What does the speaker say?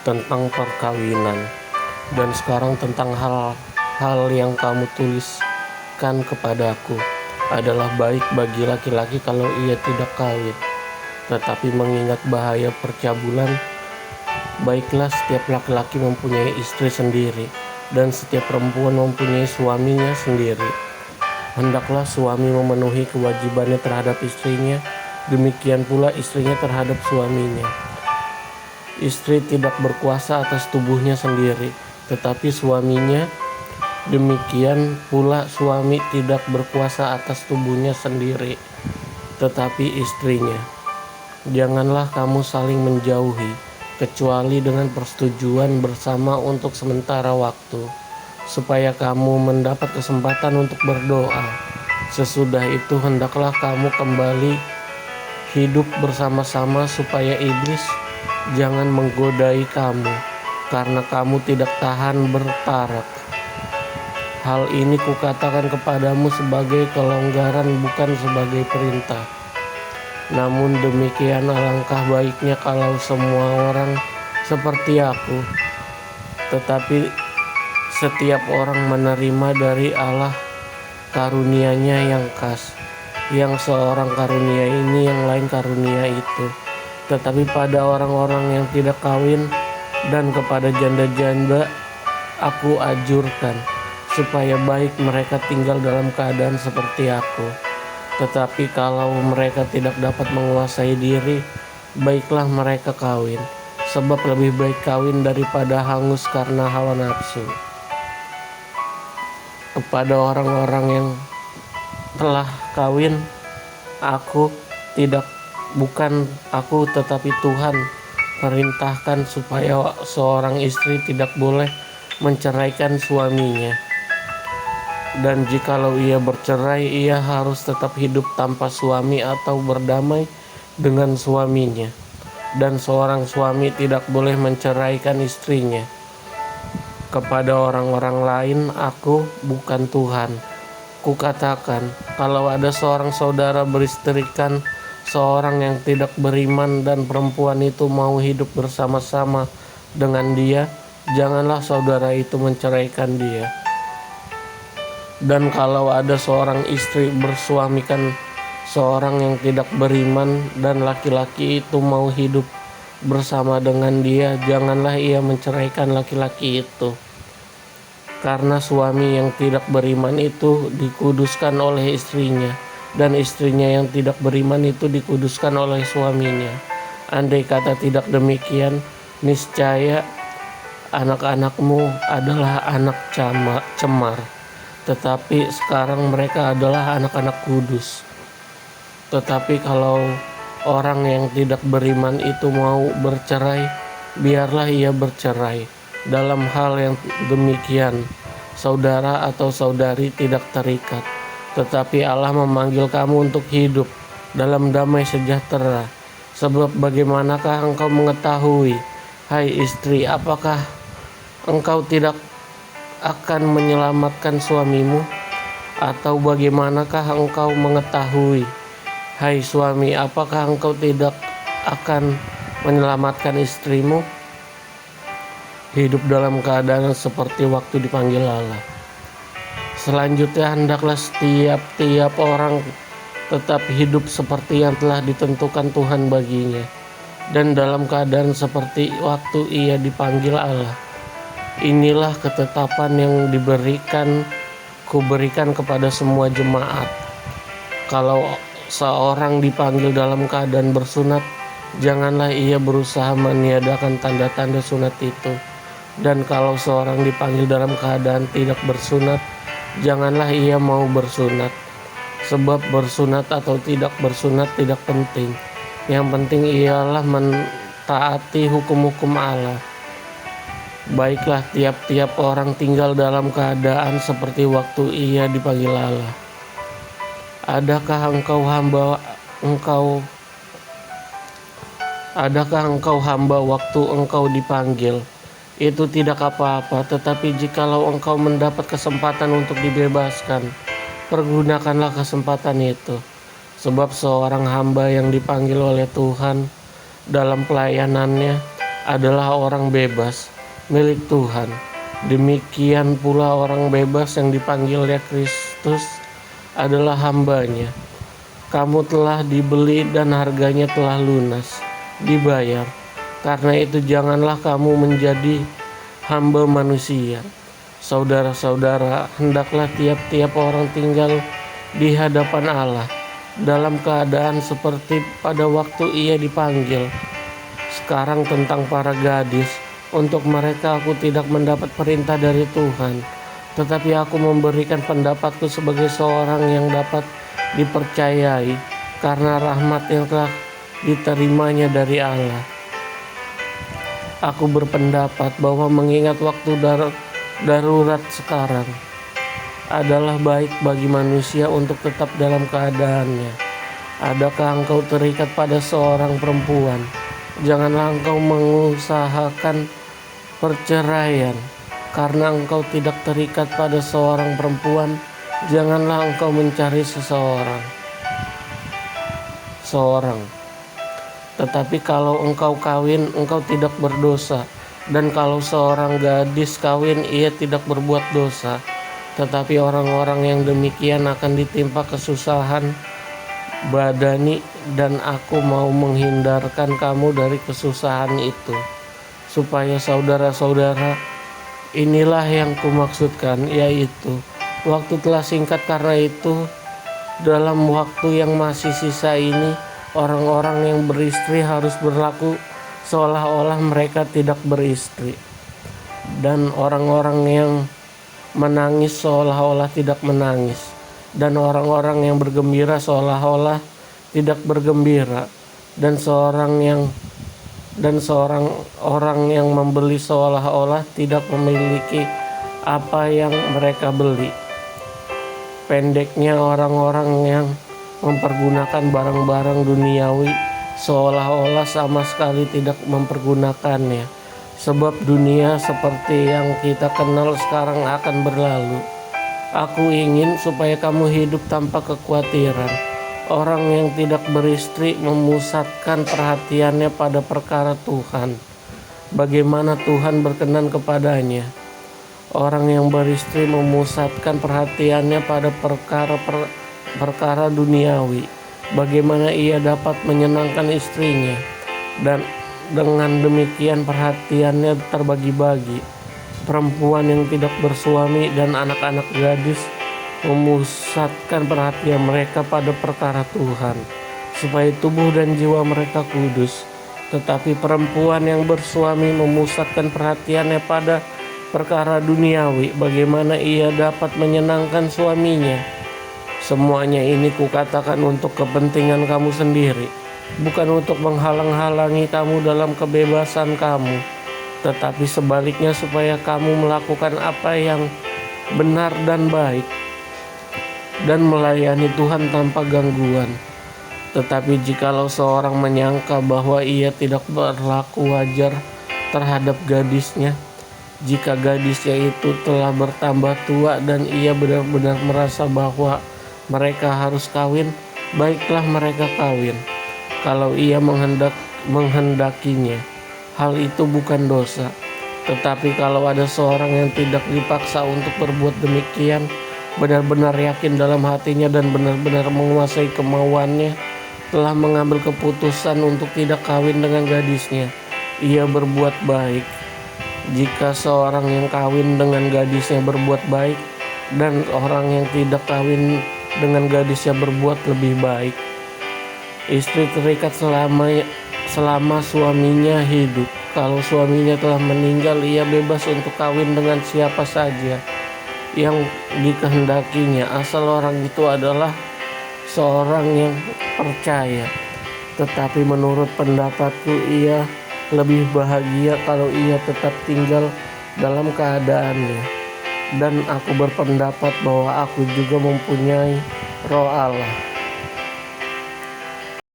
tentang perkawinan, dan sekarang tentang hal-hal yang kamu tuliskan kepadaku adalah baik bagi laki-laki kalau ia tidak kawin. Tetapi mengingat bahaya percabulan, baiklah setiap laki-laki mempunyai istri sendiri, dan setiap perempuan mempunyai suaminya sendiri. Hendaklah suami memenuhi kewajibannya terhadap istrinya, demikian pula istrinya terhadap suaminya. Istri tidak berkuasa atas tubuhnya sendiri, tetapi suaminya. Demikian pula suami tidak berkuasa atas tubuhnya sendiri, tetapi istrinya. Janganlah kamu saling menjauhi, kecuali dengan persetujuan bersama untuk sementara waktu, supaya kamu mendapat kesempatan untuk berdoa. Sesudah itu hendaklah kamu kembali hidup bersama-sama supaya iblis jangan menggodai kamu, karena kamu tidak tahan bertarak. Hal ini kukatakan kepadamu sebagai kelonggaran, bukan sebagai perintah. Namun demikian alangkah baiknya kalau semua orang seperti aku. Tetapi setiap orang menerima dari Allah karunia-Nya yang khas. Yang seorang karunia ini, yang lain karunia itu. Tetapi pada orang-orang yang tidak kawin dan kepada janda-janda aku ajurkan, supaya baik mereka tinggal dalam keadaan seperti aku. Tetapi kalau mereka tidak dapat menguasai diri, baiklah mereka kawin, sebab lebih baik kawin daripada hangus karena hawa nafsu. Kepada orang-orang yang telah kawin, bukan aku tetapi Tuhan perintahkan supaya seorang istri tidak boleh menceraikan suaminya. Dan jikalau ia bercerai, ia harus tetap hidup tanpa suami atau berdamai dengan suaminya. Dan seorang suami tidak boleh menceraikan istrinya. Kepada orang-orang lain, aku bukan Tuhan. Kukatakan, kalau ada seorang saudara beristrikan seorang yang tidak beriman dan perempuan itu mau hidup bersama-sama dengan dia, janganlah saudara itu menceraikan dia. Dan kalau ada seorang istri bersuamikan seorang yang tidak beriman dan laki-laki itu mau hidup bersama dengan dia, janganlah ia menceraikan laki-laki itu. Karena suami yang tidak beriman itu dikuduskan oleh istrinya, dan istrinya yang tidak beriman itu dikuduskan oleh suaminya. Andai kata tidak demikian, niscaya anak-anakmu adalah anak cemar. Tetapi sekarang mereka adalah anak-anak kudus. Tetapi kalau orang yang tidak beriman itu mau bercerai, biarlah ia bercerai. Dalam hal yang demikian, saudara atau saudari tidak terikat. Tetapi Allah memanggil kamu untuk hidup dalam damai sejahtera. Sebab bagaimanakah engkau mengetahui, hai istri, apakah engkau tidak akan menyelamatkan suamimu? Atau bagaimanakah engkau mengetahui, hai suami, apakah engkau tidak akan menyelamatkan istrimu? Hidup dalam keadaan seperti waktu dipanggil Allah. Selanjutnya hendaklah setiap orang tetap hidup seperti yang telah ditentukan Tuhan baginya, dan dalam keadaan seperti waktu ia dipanggil Allah. Inilah ketetapan yang kuberikan kepada semua jemaat. Kalau seorang dipanggil dalam keadaan bersunat, janganlah ia berusaha meniadakan tanda-tanda sunat itu. Dan kalau seorang dipanggil dalam keadaan tidak bersunat, janganlah ia mau bersunat. Sebab bersunat atau tidak bersunat tidak penting. Yang penting ialah mentaati hukum-hukum Allah. Baiklah tiap-tiap orang tinggal dalam keadaan seperti waktu ia dipanggil Allah. Adakah engkau hamba waktu engkau dipanggil? Itu tidak apa-apa, tetapi jikalau engkau mendapat kesempatan untuk dibebaskan, pergunakanlah kesempatan itu. Sebab seorang hamba yang dipanggil oleh Tuhan dalam pelayanannya adalah orang bebas milik Tuhan. Demikian pula orang bebas yang dipanggil oleh Kristus adalah hamba-Nya. Kamu telah dibeli dan harganya telah lunas, dibayar. Karena itu janganlah kamu menjadi hamba manusia. Saudara-saudara, hendaklah tiap-tiap orang tinggal di hadapan Allah dalam keadaan seperti pada waktu ia dipanggil. Sekarang tentang para gadis, untuk mereka aku tidak mendapat perintah dari Tuhan, tetapi aku memberikan pendapatku sebagai seorang yang dapat dipercayai karena rahmat yang telah diterimanya dari Allah. Aku berpendapat bahwa mengingat waktu darurat sekarang adalah baik bagi manusia untuk tetap dalam keadaannya. Adakah engkau terikat pada seorang perempuan? Janganlah engkau mengusahakan perceraian. Karena engkau tidak terikat pada seorang perempuan, janganlah engkau mencari seorang. Tetapi kalau engkau kawin, engkau tidak berdosa. Dan kalau seorang gadis kawin, ia tidak berbuat dosa. Tetapi orang-orang yang demikian akan ditimpa kesusahan badani, dan aku mau menghindarkan kamu dari kesusahan itu. Supaya saudara-saudara, inilah yang kumaksudkan, yaitu waktu telah singkat. Karena itu dalam waktu yang masih sisa ini, orang-orang yang beristri harus berlaku seolah-olah mereka tidak beristri, dan orang-orang yang menangis seolah-olah tidak menangis, dan orang-orang yang bergembira seolah-olah tidak bergembira, dan seorang orang yang membeli seolah-olah tidak memiliki apa yang mereka beli. Pendeknya, orang-orang yang mempergunakan barang-barang duniawi seolah-olah sama sekali tidak mempergunakannya, sebab dunia seperti yang kita kenal sekarang akan berlalu. Aku ingin supaya kamu hidup tanpa kekhawatiran. Orang yang tidak beristri memusatkan perhatiannya pada perkara Tuhan, bagaimana Tuhan berkenan kepadanya. Orang yang beristri memusatkan perhatiannya pada perkara duniawi, bagaimana ia dapat menyenangkan istrinya, dan dengan demikian perhatiannya terbagi-bagi. Perempuan yang tidak bersuami dan anak-anak gadis memusatkan perhatian mereka pada perkara Tuhan, supaya tubuh dan jiwa mereka kudus. Tetapi perempuan yang bersuami memusatkan perhatiannya pada perkara duniawi, bagaimana ia dapat menyenangkan suaminya. Semuanya ini kukatakan untuk kepentingan kamu sendiri, bukan untuk menghalang-halangi kamu dalam kebebasan kamu, tetapi sebaliknya supaya kamu melakukan apa yang benar dan baik, dan melayani Tuhan tanpa gangguan. Tetapi jikalau seorang menyangka bahwa ia tidak berlaku wajar terhadap gadisnya, jika gadisnya itu telah bertambah tua dan ia benar-benar merasa bahwa mereka harus kawin, baiklah mereka kawin. Kalau ia menghendakinya, hal itu bukan dosa. Tetapi kalau ada seorang yang tidak dipaksa untuk berbuat demikian, benar-benar yakin dalam hatinya dan benar-benar menguasai kemauannya, telah mengambil keputusan untuk tidak kawin dengan gadisnya, ia berbuat baik. Jika seorang yang kawin dengan gadisnya berbuat baik, dan orang yang tidak kawin dengan gadisnya berbuat lebih baik. Istri terikat selama suaminya hidup. Kalau suaminya telah meninggal, ia bebas untuk kawin dengan siapa saja yang dikehendakinya, asal orang itu adalah seorang yang percaya. Tetapi menurut pendapatku, ia lebih bahagia kalau ia tetap tinggal dalam keadaannya. Dan aku berpendapat bahwa aku juga mempunyai Roh Allah.